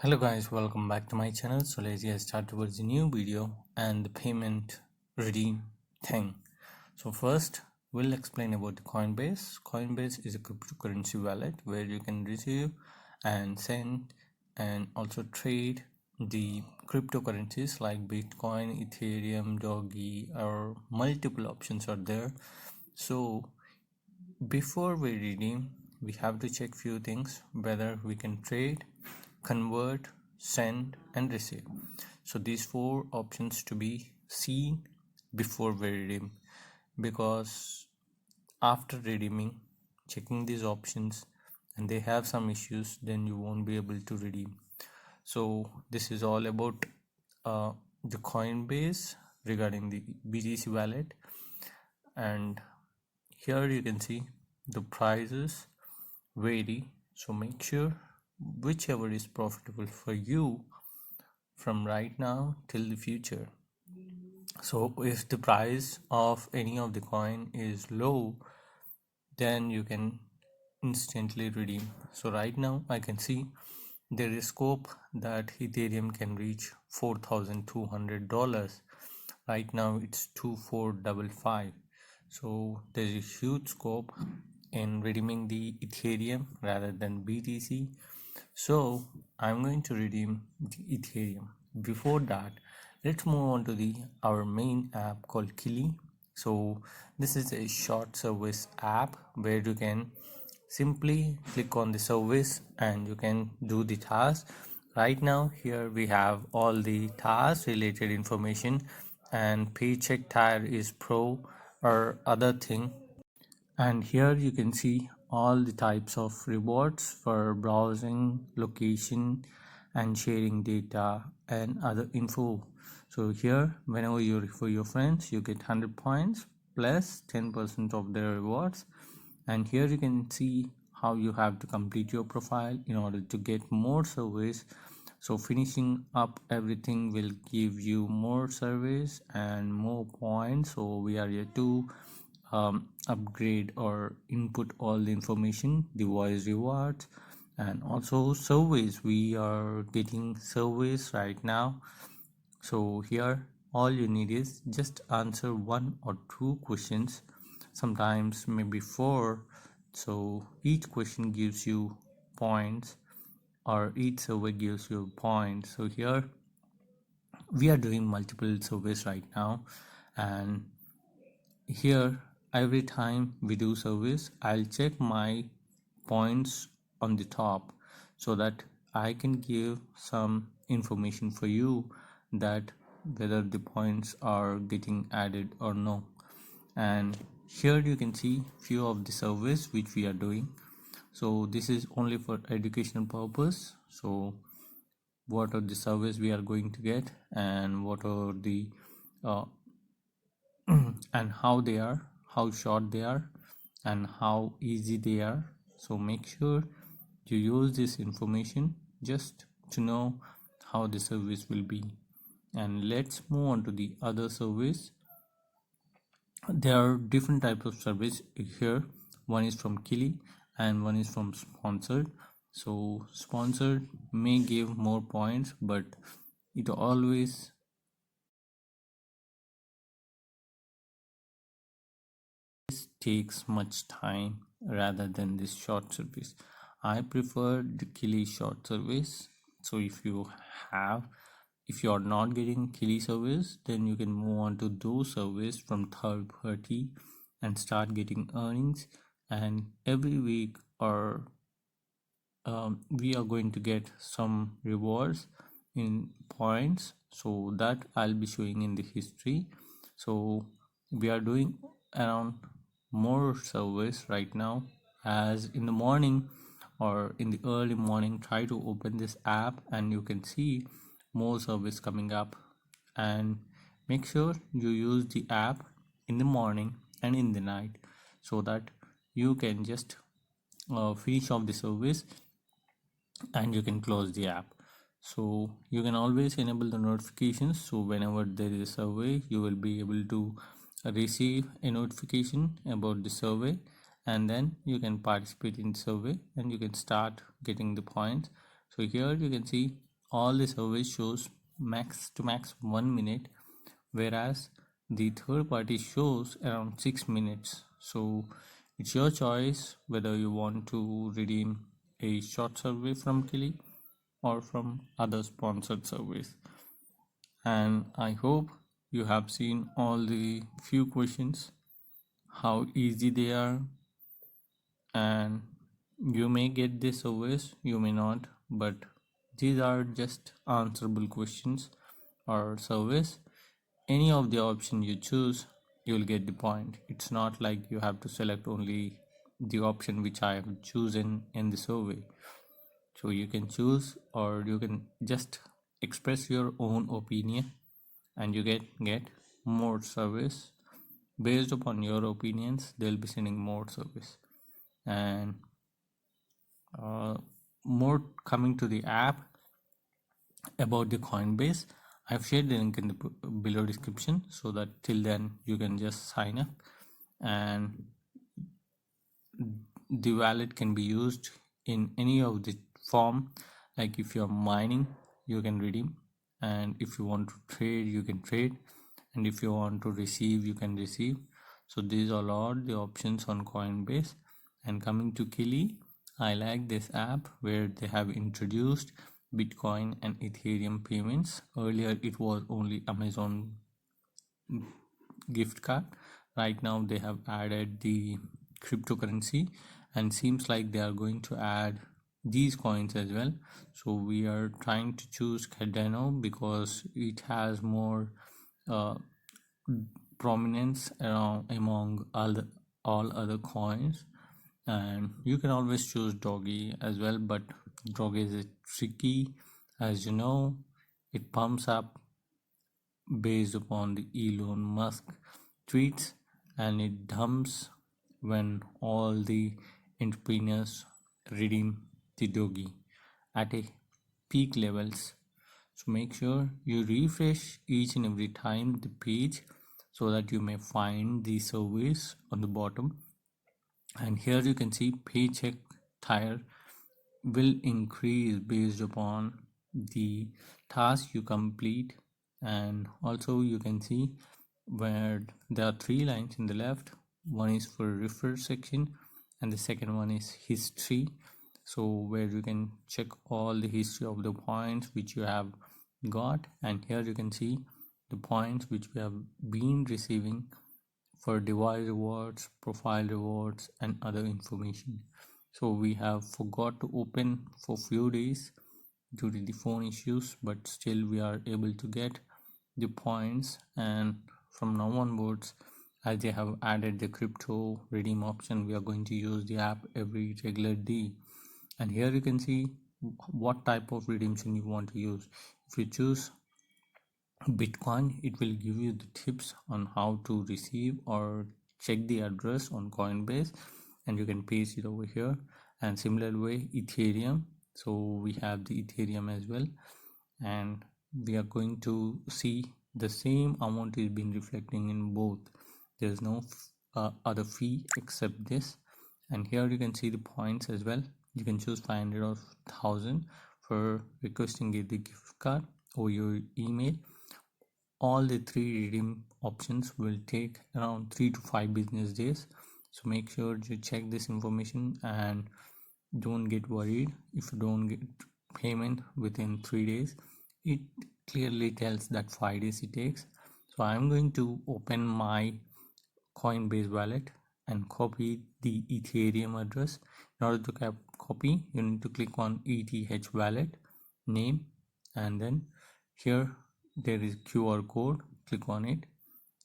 Hello guys, welcome back to my channel. So let's get started towards the new video and the payment redeem thing. So first we'll explain about the Coinbase. Coinbase is a cryptocurrency wallet where you can receive and send and also trade the cryptocurrencies like Bitcoin, Ethereum, Doggy, or multiple options are there. So before we redeem, we have to check few things whether we can trade, convert, send and receive. So these four options to be seen before we redeem, because after redeeming, checking these options and they have some issues, then you won't be able to redeem. So this is all about the Coinbase regarding the BTC wallet. And here you can see the prices vary, so make sure whichever is profitable for you from right now till the future. So if the price of any of the coin is low, then you can instantly redeem. So right now I can see there is scope that Ethereum can reach $4,200. Right now it's 2455. So there's a huge scope in redeeming the Ethereum rather than BTC. So I'm going to redeem the Ethereum. Before that, let's move on to the our main app called Kili. So this is a short service app where you can simply click on the service and you can do the task. Right now here we have all the task related information, and paycheck tire is pro or other thing. And here you can see all the types of rewards for browsing, location and sharing data and other info. So here whenever you refer your friends, you get 100 points plus 10% of their rewards. And here you can see how you have to complete your profile in order to get more service. So finishing up everything will give you more service and more points. So we are here to upgrade or input all the information, the voice rewards and also surveys. We are getting surveys right now. So here all you need is just answer one or two questions, sometimes maybe four. So each question gives you points or each survey gives you points. So here we are doing multiple surveys right now, and here every time we do service I'll check my points on the top so that I can give some information for you that whether the points are getting added or no. And here you can see few of the surveys which we are doing. So this is only for educational purpose. So what are the surveys we are going to get and what are the uh, and how they are, how short they are and how easy they are. So make sure you use this information just to know how the service will be. And let's move on to the other service. There are different types of service here. One is from Kili and one is from sponsored. So sponsored may give more points, but it always takes much time rather than this short service. I prefer the Kili short service. So if you are not getting Kili service, then you can move on to those service from third party and start getting earnings. And every week or we are going to get some rewards in points, so that I'll be showing in the history. So we are doing around more service right now, as in the morning or in the early morning try to open this app and you can see more service coming up. And make sure you use the app in the morning and in the night so that you can just finish off the service and you can close the app. So you can always enable the notifications, so whenever there is a survey you will be able to receive a notification about the survey, and then you can participate in the survey and you can start getting the points. So here you can see all the surveys shows max to max 1 minute, whereas the third party shows around 6 minutes. So it's your choice whether you want to redeem a short survey from Kili or from other sponsored surveys. And I hope you have seen all the few questions, how easy they are, and you may get the surveys, you may not, but these are just answerable questions or surveys. Any of the option you choose, you'll get the point. It's not like you have to select only the option which I have chosen in the survey. So you can choose, or you can just express your own opinion, and you get more service based upon your opinions. They'll be sending more service. And more coming to the app, about the Coinbase, I've shared the link in the below description, so that till then you can just sign up, and the wallet can be used in any of the form. Like if you're mining, you can redeem, and if you want to trade, you can trade, and if you want to receive, you can receive. So these are all the options on Coinbase. And coming to Kili, I like this app where they have introduced Bitcoin and Ethereum payments. Earlier it was only Amazon gift card. Right now they have added the cryptocurrency, and seems like they are going to add these coins as well. So we are trying to choose Cardano because it has more uh, prominence among all other coins. And you can always choose Doggy as well, but Doggy is tricky, as you know. It pumps up based upon the Elon Musk tweets, and it dumps when all the entrepreneurs redeem the Doggy at a peak levels. So make sure you refresh each and every time the page, so that you may find the service on the bottom. And here you can see paycheck tire will increase based upon the task you complete. And also you can see where there are three lines in the left. One is for refer section, and the second one is history, so where you can check all the history of the points which you have got. And here you can see the points which we have been receiving for device rewards, profile rewards, and other information. So we have forgot to open for few days due to the phone issues, but still we are able to get the points. And from now onwards, as they have added the crypto redeem option, we are going to use the app every regular day. And here you can see what type of redemption you want to use. If you choose Bitcoin, it will give you the tips on how to receive or check the address on Coinbase, and you can paste it over here. And similar way, Ethereum, so we have the Ethereum as well, and we are going to see the same amount is been reflecting in both. There's no other fee except this. And here you can see the points as well. You can choose 500 or 1000 for requesting the gift card or your email. All the three redeem options will take around 3 to 5 business days. So make sure you check this information, and don't get worried if you don't get payment within 3 days. It clearly tells that 5 days it takes. So I'm going to open my Coinbase wallet and copy the Ethereum address. In order to copy, you need to click on ETH wallet name, and then here there is QR code. Click on it,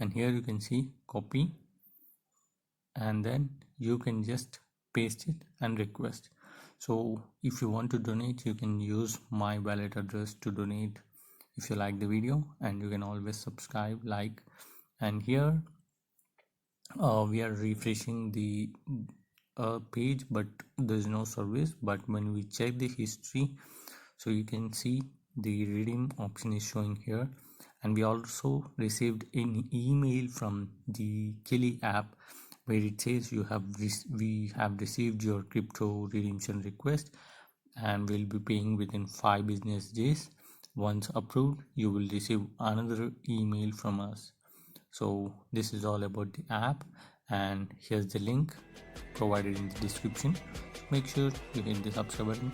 and here you can see copy, and then you can just paste it and request. So if you want to donate, you can use my wallet address to donate if you like the video, and you can always subscribe, like. And here we are refreshing the page, but there's no service. But when we check the history, so you can see the redeem option is showing here. And we also received an email from the Kili app where it says we have received your crypto redemption request, and we'll be paying within 5 business days. Once approved, you will receive another email from us. So this is all about the app, and here's the link provided in the description. Make sure you hit the subscribe button.